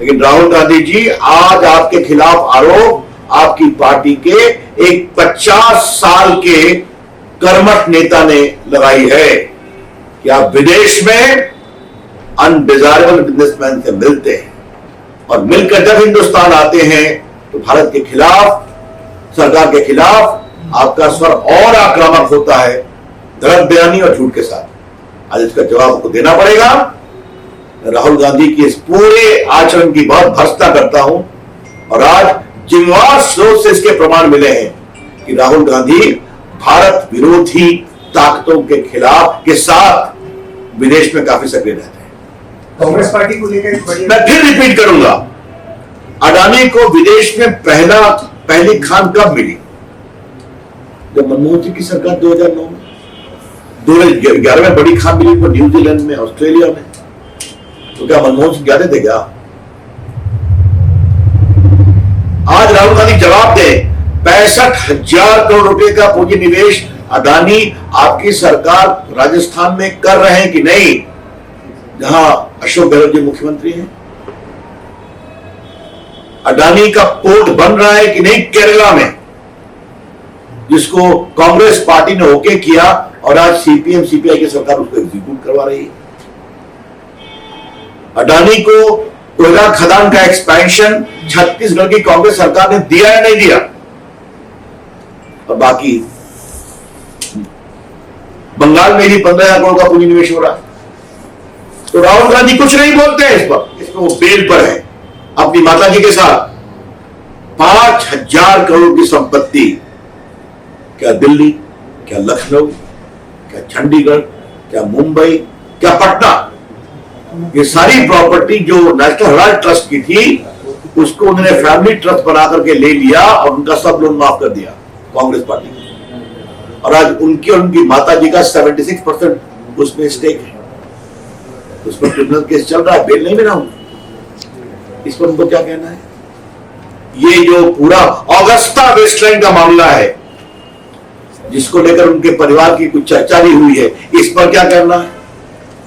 लेकिन राहुल गांधी जी, आज आपके खिलाफ आरोप आपकी पार्टी के एक 50 साल के कर्मठ नेता ने लगाई है कि आप विदेश में अनडिजायरेबल बिजनेसमैन से मिलते हैं और मिलकर जब हिंदुस्तान आते हैं तो भारत के खिलाफ, सरकार के खिलाफ आपका स्वर और आक्रामक होता है, गलत बयानी और झूठ के साथ। आज इसका जवाब आपको देना पड़ेगा। राहुल गांधी की इस पूरे आचरण की बहुत भर्त्सना करता हूं और आज जिम्मेवार स्रोत से इसके प्रमाण मिले हैं कि राहुल गांधी भारत विरोधी ताकतों के खिलाफ के साथ विदेश में काफी सक्रिय रहते हैं। कांग्रेस पार्टी को लेकर मैं फिर रिपीट करूंगा, अडानी को विदेश में पहली खान कब मिली? जब मनमोहन सिंह की सरकार 2009 में, 2011 में बड़ी खान मिली को न्यूजीलैंड में, ऑस्ट्रेलिया में। तो क्या मनमोहन सिंह जाते थे क्या? आज राहुल गांधी जवाब दे, 65,000 करोड़ रुपए का पूंजी निवेश अडानी आपकी सरकार राजस्थान में कर रहे हैं कि नहीं, जहां अशोक गहलोत जी मुख्यमंत्री हैं? अडानी का पोर्ट बन रहा है कि नहीं केरला में, जिसको कांग्रेस पार्टी ने ओके किया और आज सीपीएम सीपीआई की सरकार उसको एग्जीक्यूट करवा रही है। अडानी को कोयला खदान का एक्सपेंशन छत्तीसगढ़ की कांग्रेस सरकार ने दिया या नहीं दिया? और बाकी बंगाल में ही 15,000 करोड़ का पूंजी निवेश हो रहा है। तो राहुल गांधी कुछ नहीं बोलते हैं इस पर वो बेल पर है अपनी माता जी के साथ। 5,000 करोड़ की संपत्ति, क्या दिल्ली, क्या लखनऊ, क्या चंडीगढ़, क्या मुंबई, क्या पटना, ये सारी प्रॉपर्टी जो नेशनल हेराल्ड ट्रस्ट की थी उसको उन्होंने फैमिली ट्रस्ट बना करके ले लिया और उनका सब लोन माफ कर दिया कांग्रेस पार्टी ने। और आज उनकी और उनकी माता जी का 76% उसमें स्टेक है। उस पर क्रिमिनल केस चल रहा है, बेल नहीं मिला उनको। इस पर उनको क्या कहना है? ये जो पूरा ऑगस्टा वेस्टलैंड का मामला है जिसको लेकर उनके परिवार की कुछ चर्चा भी हुई है, इस पर क्या कहना है?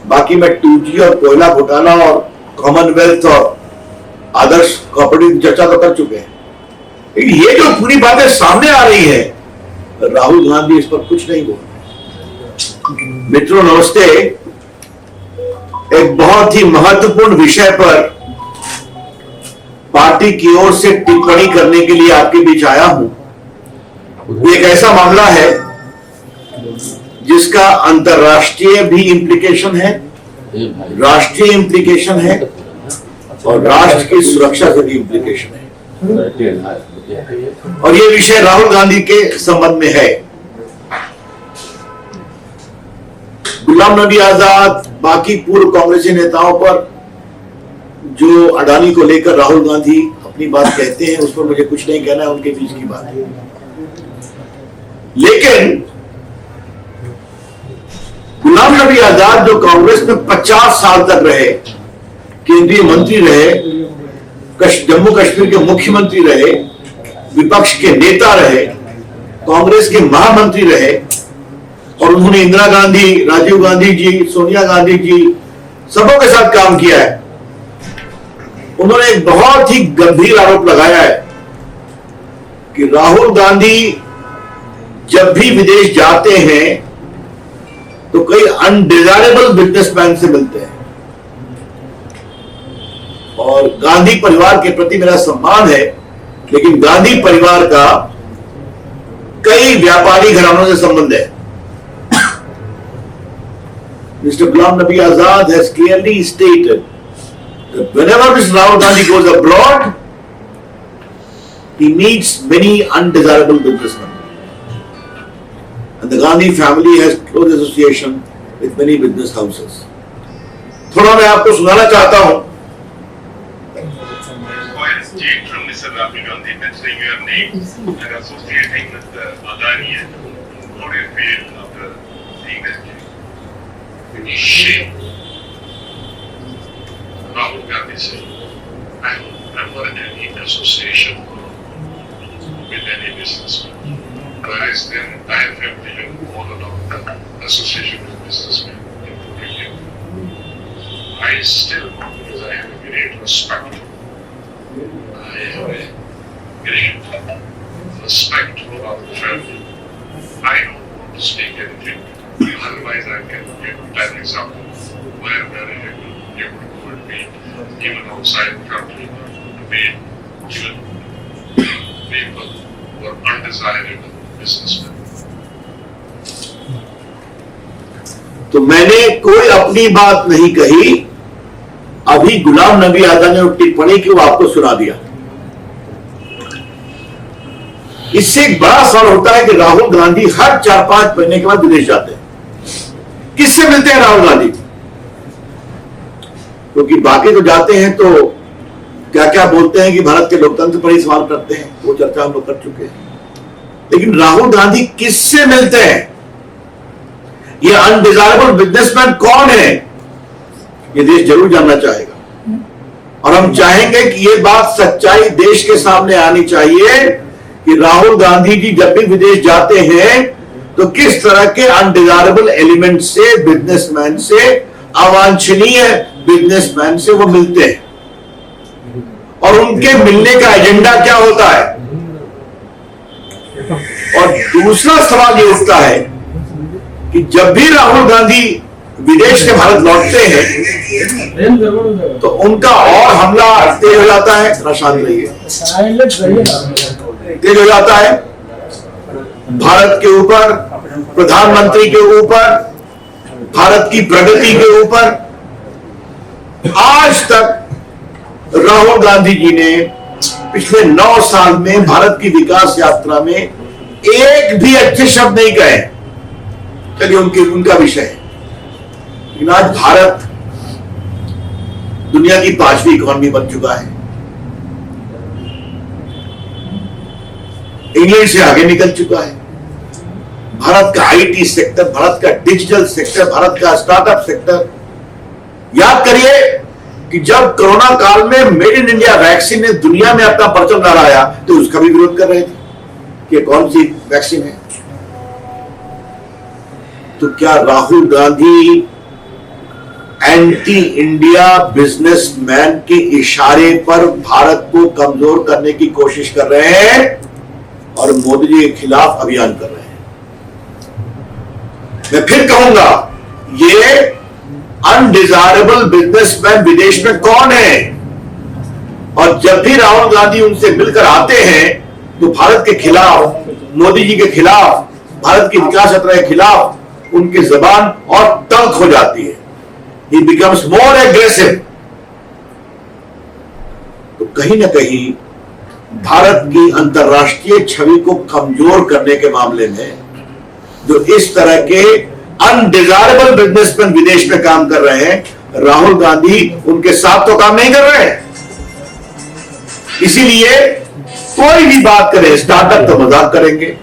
बाकी में 2G और कोयला घोटाला और कॉमनवेल्थ और आदर्श कॉपरेटिव चर्चा तो कर चुके हैं। ये जो पूरी बातें सामने आ रही है, राहुल गांधी इस पर कुछ नहीं बोल रहे। मित्रों नमस्ते, एक बहुत ही महत्वपूर्ण विषय पर पार्टी की ओर से टिप्पणी करने के लिए आपके बीच आया हूं। एक ऐसा मामला है जिसका अंतर्राष्ट्रीय भी इंप्लीकेशन है, राष्ट्रीय इंप्लीकेशन है और राष्ट्र की सुरक्षा से भी इंप्लीकेशन है। और यह विषय राहुल गांधी के संबंध में है। गुलाम नबी आजाद, बाकी पूर्व कांग्रेसी नेताओं पर जो अडानी को लेकर राहुल गांधी अपनी बात कहते हैं, उस पर मुझे कुछ नहीं कहना है, उनके बीच की बात है। लेकिन गुलाम नबी आजाद जो कांग्रेस में 50 साल तक रहे, केंद्रीय मंत्री रहे, जम्मू कश्मीर के मुख्यमंत्री रहे, विपक्ष के नेता रहे, कांग्रेस के महामंत्री रहे और उन्होंने इंदिरा गांधी, राजीव गांधी जी, सोनिया गांधी जी सबों के साथ काम किया है। उन्होंने एक बहुत ही गंभीर आरोप लगाया है कि राहुल गांधी जब भी विदेश जाते हैं तो कई अनडिजायरेबल बिजनेसमैन से मिलते हैं। और गांधी परिवार के प्रति मेरा सम्मान है, लेकिन गांधी परिवार का कई व्यापारी घरानों से संबंध है। Mr. Ghulam Nabi Azad has clearly stated that whenever Mr. Rahul Gandhi goes abroad, he meets many undesirable businessmen. And the Gandhi family has close association with many business houses. थोड़ा मैं आपको सुनाना चाहता हूं। From Mr. Rahul Gandhi mentioning your name and associating with Adani and how do you feel after seeing that case? Any shame? Rahul Gandhi said, I don't remember any association with any businessman. Whereas the entire family have followed up the association with businessmen, including him. I still, because I have a great respect I have a great respect for our family. I don't want to speak anything. Otherwise, I can give 10 examples where very able would be even outside the country to be given people who are undesirable businessmen. तो मैंने कोई अपनी बात नहीं कही, अभी गुलाम नबी आजाद ने टिप्पणी की वो आपको सुना दिया। इससे एक बड़ा सवाल होता है कि राहुल गांधी हर 4-5 महीने के बाद विदेश जाते हैं। किससे मिलते हैं राहुल गांधी? क्योंकि बाकी तो जाते हैं तो क्या क्या बोलते हैं कि भारत के लोकतंत्र पर ही सवाल करते हैं, वो चर्चा हम लोग कर चुके हैं। लेकिन राहुल गांधी किससे मिलते हैं? ये अनडिजायरेबल बिजनेसमैन कौन है? ये देश जरूर जानना चाहेगा और हम चाहेंगे कि ये बात सच्चाई देश के सामने आनी चाहिए कि राहुल गांधी जी जब भी विदेश जाते हैं तो किस तरह के अनडिजायरेबल एलिमेंट से, बिजनेसमैन से, अवांछनीय बिजनेसमैन से वो मिलते हैं और उनके मिलने का एजेंडा क्या होता है। और दूसरा सवाल ये उठता है कि जब भी राहुल गांधी विदेश से भारत लौटते हैं तो उनका और हमला तेज हो जाता है। थोड़ा शांत रहिए। तेज हो जाता है भारत के ऊपर, प्रधानमंत्री के ऊपर, भारत की प्रगति के ऊपर। आज तक राहुल गांधी जी ने पिछले 9 साल में भारत की विकास यात्रा में एक भी अच्छे शब्द नहीं कहे। चलिए उनका विषय है। लेकिन आज भारत दुनिया की 5वीं इकोनॉमी बन चुका है, इंग्लैंड से आगे निकल चुका है। भारत का आईटी सेक्टर, भारत का डिजिटल सेक्टर, भारत का स्टार्टअप सेक्टर। याद करिए कि जब कोरोना काल में मेड इन इंडिया वैक्सीन ने दुनिया में अपना परचम लहराया तो उसका भी विरोध कर रहे थे कि कौन सी वैक्सीन है। तो क्या Rahul Gandhi anti India businessman के इशारे पर भारत को कमजोर करने की कोशिश कर रहे हैं और मोदी जी के खिलाफ अभियान कर रहे हैं? मैं फिर कहूंगा, ये अनडिजायरेबल बिजनेसमैन विदेश में कौन है? और जब भी राहुल गांधी उनसे मिलकर आते हैं तो भारत के खिलाफ, मोदी जी के खिलाफ, भारत की विकास यात्रा के खिलाफ उनकी जबान और तल्ख हो जाती है। He becomes more aggressive। तो कहीं ना कहीं भारत की अंतरराष्ट्रीय छवि को कमजोर करने के मामले में जो इस तरह के अनडिजायरेबल बिजनेसमैन विदेश में काम कर रहे हैं, राहुल गांधी उनके साथ तो काम नहीं कर रहे हैं। इसीलिए कोई भी बात करे, स्टार्टअप तो मजाक करेंगे,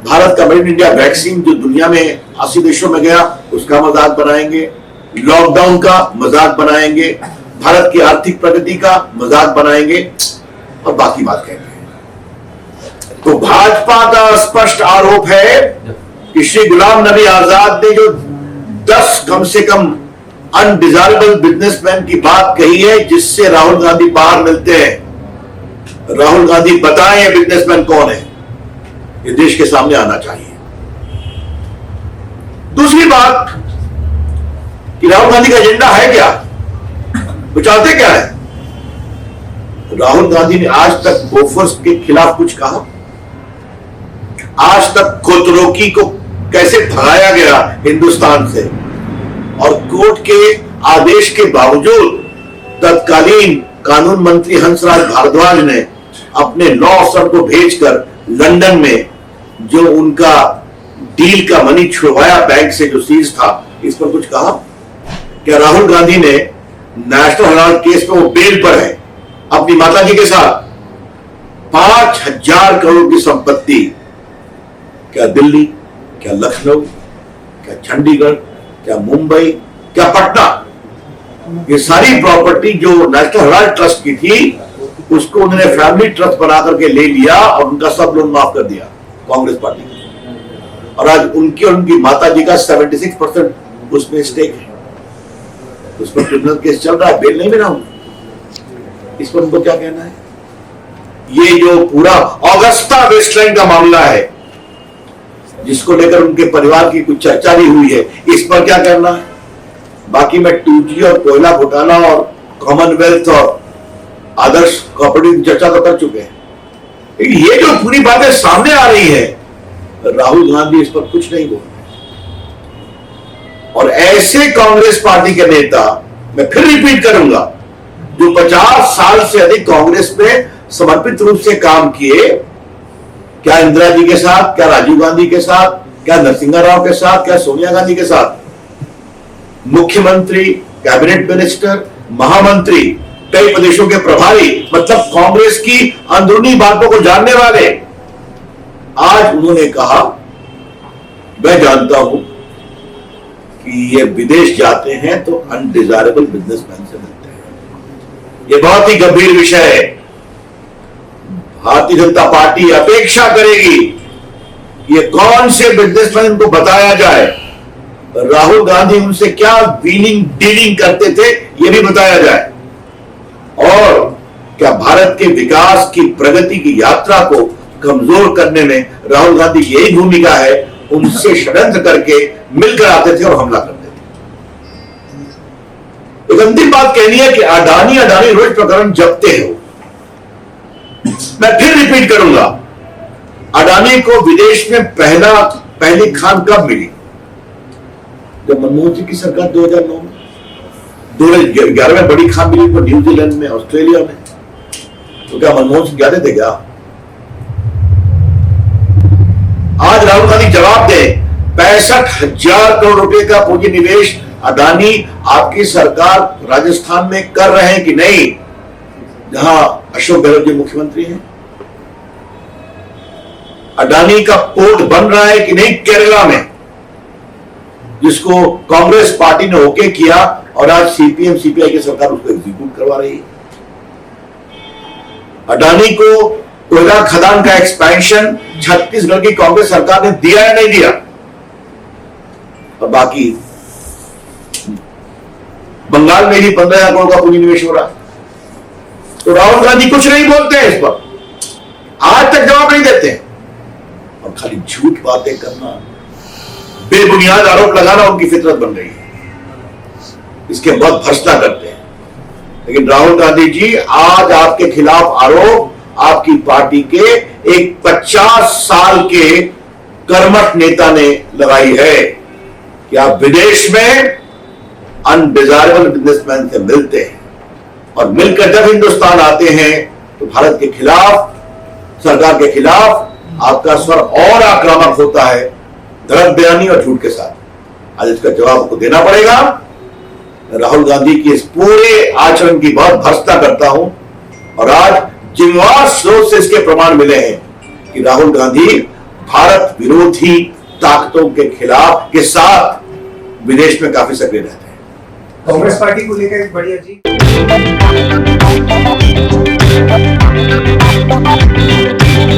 भारत का मेड इन इंडिया वैक्सीन जो दुनिया में 80 देशों में गया उसका मजाक बनाएंगे, लॉकडाउन का मजाक बनाएंगे, भारत की आर्थिक प्रगति का मजाक बनाएंगे और बाकी बात कहेंगे। तो भाजपा का स्पष्ट आरोप है कि श्री गुलाम नबी आजाद ने जो 10 कम से कम अनडिजायरेबल बिजनेसमैन की बात कही है जिससे राहुल गांधी बाहर मिलते हैं। राहुल गांधी बताएं ये बिजनेसमैन कौन है, ये देश के सामने आना चाहिए। दूसरी बात कि राहुल गांधी का एजेंडा है क्या, वो चाहते क्या है? राहुल गांधी ने आज तक बोफोर्स के खिलाफ कुछ कहा? आज तक खोतरोकी को कैसे भगाया गया हिंदुस्तान से और कोर्ट के आदेश के बावजूद तत्कालीन कानून मंत्री हंसराज भारद्वाज ने अपने लॉ अफसर को भेजकर लंदन में जो उनका डील का मनी छुड़वाया बैंक से जो सीज था, इस पर कुछ कहा? क्या राहुल गांधी ने नेशनल हेराल्ड केस में वो बेल पर है अपनी माता जी के साथ 5,000 करोड़ की संपत्ति, क्या दिल्ली, क्या लखनऊ, क्या चंडीगढ़, क्या मुंबई, क्या पटना, ये सारी प्रॉपर्टी जो नेशनल हेराल्ड ट्रस्ट की थी उसको उन्होंने फैमिली ट्रस्ट बना करके ले लिया और उनका सब लोन माफ कर दिया कांग्रेस पार्टी को। और आज उनकी और उनकी माता जी का 76% उसमें स्टेक है। उस पर क्रिमिनल केस चल रहा है, बेल नहीं मिला उनको। इस पर उनको क्या कहना है? ये जो पूरा ऑगस्टा वेस्टलैंड का मामला है, जिसको लेकर उनके परिवार की कुछ चर्चा भी हुई है, इस पर क्या करना है? बाकी मैं 2G और कोयला घोटाला और कॉमनवेल्थ और आदर्श कॉपरेटिव की चर्चा तो कर चुके हैं। लेकिन ये जो पूरी बातें सामने आ रही है, राहुल गांधी इस पर कुछ नहीं बोल रहे। और ऐसे कांग्रेस पार्टी के नेता, मैं फिर रिपीट करूंगा, जो 50 साल से अधिक कांग्रेस में समर्पित रूप से काम किए, क्या इंदिरा जी के साथ, क्या राजीव गांधी के साथ, क्या नरसिंहा राव के साथ, क्या सोनिया गांधी के साथ, मुख्यमंत्री, कैबिनेट मिनिस्टर, महामंत्री, कई प्रदेशों के प्रभारी, मतलब कांग्रेस की अंदरूनी बातों को जानने वाले, आज उन्होंने कहा, मैं जानता हूं कि ये विदेश जाते हैं तो अनडिजायरेबल बिजनेसमैन से मिलते हैं। ये बहुत ही गंभीर विषय है। भारतीय जनता पार्टी अपेक्षा करेगी कि ये कौन से बिजनेसमैन इनको बताया जाए, राहुल गांधी उनसे क्या वीलिंग डीलिंग करते थे ये भी बताया जाए, और क्या भारत के विकास की प्रगति की यात्रा को कमजोर करने में राहुल गांधी की यही भूमिका है, उनसे षड्यंत्र करके मिलकर आते थे और हमला करते थे। एक अंतिम बात कहनी है कि अडानी रोहित प्रकरण जपते हो। मैं फिर रिपीट करूंगा, अडानी को विदेश में पहली खान कब मिली? जब मनमोहन सिंह की सरकार 2009 में, 2011 में बड़ी खान मिली उनको न्यूजीलैंड में, ऑस्ट्रेलिया में। तो क्या मनमोहन सिंह जाते थे क्या? आज राहुल गांधी जवाब दे, 65,000 करोड़ रुपए का पूंजी निवेश अडानी आपकी सरकार राजस्थान में कर रहे हैं कि नहीं, जहां अशोक गहलोत जी मुख्यमंत्री हैं? अडानी का पोर्ट बन रहा है कि नहीं केरला में, जिसको कांग्रेस पार्टी ने ओके किया और आज सीपीएम सीपीआई की सरकार उसको एग्जीक्यूट करवा रही है। अडानी को कोयला खदान का एक्सपेंशन छत्तीसगढ़ की कांग्रेस सरकार ने दिया या नहीं दिया? और बाकी बंगाल में ही 15,000 करोड़ का पूंजी निवेश हो रहा है। तो राहुल गांधी कुछ नहीं बोलते हैं इस पर, आज तक जवाब नहीं देते हैं, और खाली झूठ बातें करना, बेबुनियाद आरोप लगाना उनकी फितरत बन रही है। इसके बहुत भर्त्सना करते हैं। लेकिन राहुल गांधी जी, आज आपके खिलाफ आरोप आपकी पार्टी के एक 50 साल के कर्मठ नेता ने लगाई है कि आप विदेश में अनडिजायरेबल बिजनेसमैन से मिलते हैं, और मिलकर जब हिंदुस्तान आते हैं तो भारत के खिलाफ, सरकार के खिलाफ आपका स्वर और आक्रामक होता है, गलत बयानी और झूठ के साथ। आज इसका जवाब आपको देना पड़ेगा। राहुल गांधी की इस पूरे आचरण की बहुत भर्त्सना करता हूं, और आज जिम्मेवार स्रोत से इसके प्रमाण मिले हैं कि राहुल गांधी भारत विरोधी ताकतों के खिलाफ के साथ विदेश में काफी सक्रिय रहते हैं। कांग्रेस पार्टी को लेकर एक बढ़िया जी